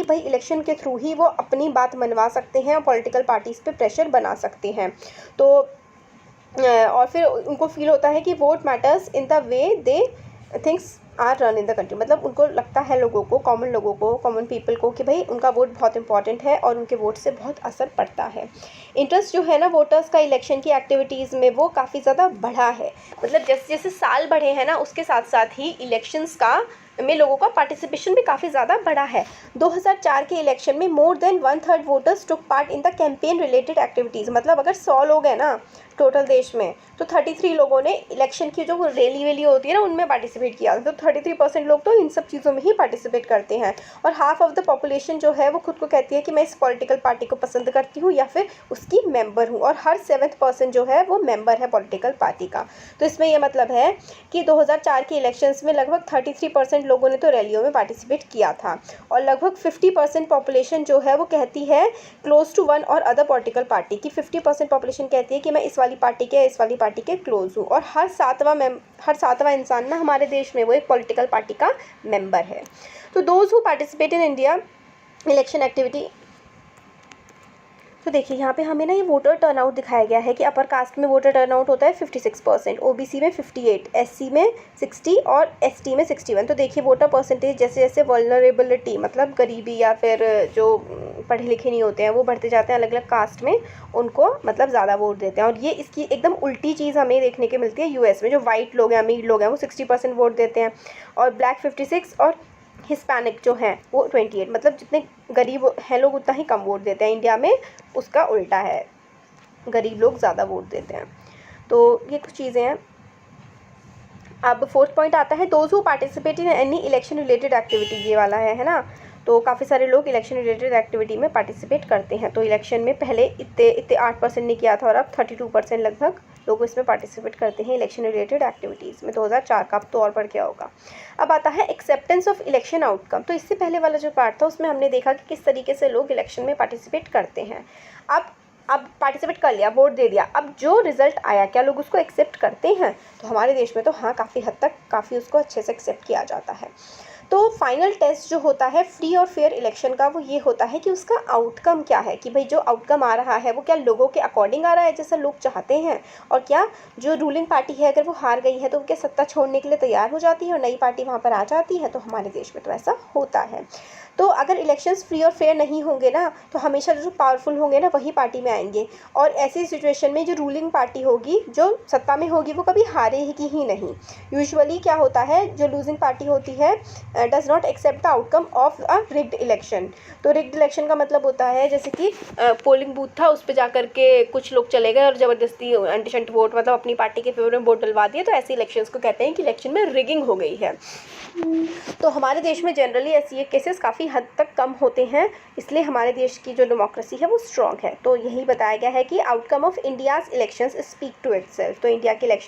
भाई इलेक्शन के थ्रू ही वो अपनी बात मनवा सकते हैं और पॉलिटिकल पार्टीज़ पे प्रेशर बना सकते हैं। तो और फिर उनको फील होता है कि vote matters in the way they things are run in the country, मतलब उनको लगता है लोगों को, कॉमन लोगों को, कॉमन पीपल को कि भाई उनका वोट बहुत इंपॉर्टेंट है और उनके वोट से बहुत असर पड़ता है। इंटरेस्ट जो है ना वोटर्स का इलेक्शन की एक्टिविटीज़ में वो काफ़ी ज़्यादा बढ़ा है। मतलब जैसे जैसे साल बढ़े हैं ना उसके साथ साथ ही इलेक्शंस का में लोगों का पार्टिसिपेशन भी काफ़ी ज़्यादा बढ़ा है। 2004 के इलेक्शन में more than 1/3 voters took part in the campaign related activities. मतलब अगर 100 लोग हैं ना टोटल देश में, तो 33 लोगों ने इलेक्शन की जो रैली वैली होती है ना उनमें पार्टिसिपेट किया। तो 33% लोग तो इन सब चीज़ों में ही पार्टिसिपेट करते हैं। और हाफ ऑफ द पॉपुलेशन जो है वो खुद को कहती है कि मैं इस पॉलिटिकल पार्टी को पसंद करती हूँ या फिर उसकी मेंबर हूँ, और हर 7th पर्सन जो है वो मेंबर है पॉलिटिकल पार्टी का। तो इसमें यह मतलब है कि 2004 के इलेक्शंस में लगभग 33% लोगों ने तो रैलियों में पार्टिसिपेट किया था, और लगभग 50% पॉपुलेशन जो है वो कहती है क्लोज टू वन और अदर पॉलिटिकल पार्टी की। 50% पॉपुलेशन कहती है कि मैं इस वाली पार्टी के, इस वाली पार्टी के क्लोज हूँ, और हर सातवां इंसान ना हमारे देश में वो एक पॉलिटिकल पार्टी का मेंबर है। तो those who participate in India election activity, तो देखिए यहाँ पे हमें ना ये वोटर टर्नआउट दिखाया गया है कि अपर कास्ट में वोटर टर्नआउट होता है 56%, ओबीसी में 58, एससी में 60 और एसटी में 61। तो देखिए वोटर परसेंटेज जैसे जैसे वल्नरेबिलिटी मतलब गरीबी या फिर जो पढ़े लिखे नहीं होते हैं वो बढ़ते जाते हैं अलग अलग कास्ट में, उनको मतलब ज़्यादा वोट देते हैं। और ये इसकी एकदम उल्टी चीज़ हमें देखने को मिलती है यूएस में। जो वाइट लोग हैं, अमीर लोग हैं, वो 60% वोट देते हैं, और ब्लैक 56 और हिस्पैनिक जो हैं वो 28, मतलब जितने गरीब हैं लोग उतना ही कम वोट देते हैं। इंडिया में उसका उल्टा है, गरीब लोग ज़्यादा वोट देते हैं। तो ये कुछ चीज़ें हैं। अब 4th पॉइंट आता है those who participate in any election related activity, ये वाला है ना। तो काफ़ी सारे लोग इलेक्शन रिलेटेड एक्टिविटी में पार्टिसिपेट करते हैं। तो इलेक्शन में पहले इतने 8% ने किया था और अब 32% लगभग लोग इसमें पार्टिसिपेट करते हैं इलेक्शन रिलेटेड एक्टिविटीज़ में। 2004 का, अब तो और बढ़ गया होगा। अब आता है एक्सेप्टेंस ऑफ इलेक्शन आउटकम। तो इससे पहले वाला जो पार्ट था उसमें हमने देखा कि किस तरीके से लोग इलेक्शन में पार्टिसिपेट करते हैं। अब पार्टिसिपेट कर लिया, वोट दे दिया, अब जो रिज़ल्ट आया क्या लोग उसको एक्सेप्ट करते हैं? तो हमारे देश में तो हाँ काफ़ी हद तक काफ़ी उसको अच्छे से एक्सेप्ट किया जाता है। तो फाइनल टेस्ट जो होता है फ्री और फेयर इलेक्शन का वो ये होता है कि उसका आउटकम क्या है, कि भाई जो आउटकम आ रहा है वो क्या लोगों के अकॉर्डिंग आ रहा है जैसा लोग चाहते हैं, और क्या जो रूलिंग पार्टी है अगर वो हार गई है तो वो क्या सत्ता छोड़ने के लिए तैयार हो जाती है और नई पार्टी वहाँ पर आ जाती है। तो हमारे देश में तो ऐसा होता है। तो अगर इलेक्शंस फ्री और फेयर नहीं होंगे ना तो हमेशा जो पावरफुल होंगे ना वही पार्टी में आएंगे, और ऐसी सिचुएशन में जो रूलिंग पार्टी होगी जो सत्ता में होगी वो कभी हारेगी ही नहीं। यूजुअली क्या होता है, जो लूजिंग पार्टी होती है does not accept the outcome of a rigged election. तो रिग्ड इलेक्शन का मतलब होता है जैसे कि पोलिंग बूथ था उस पर जा करके कुछ लोग चले गए और ज़बरदस्ती एंटीशंट वोट मतलब अपनी पार्टी के फेवर में वोट डलवा दिए, तो ऐसे इलेक्शंस को कहते हैं कि इलेक्शन में रिगिंग हो गई है। तो हमारे देश में जनरली ऐसी केसेस काफ़ी हद तक कम होते हैं, इसलिए हमारे देश की जो डेमोक्रेसी है वो स्ट्रॉन्ग है। तो यही बताया गया है कि outcome of India's elections speak to itself. तो इंडिया के इलेक्शन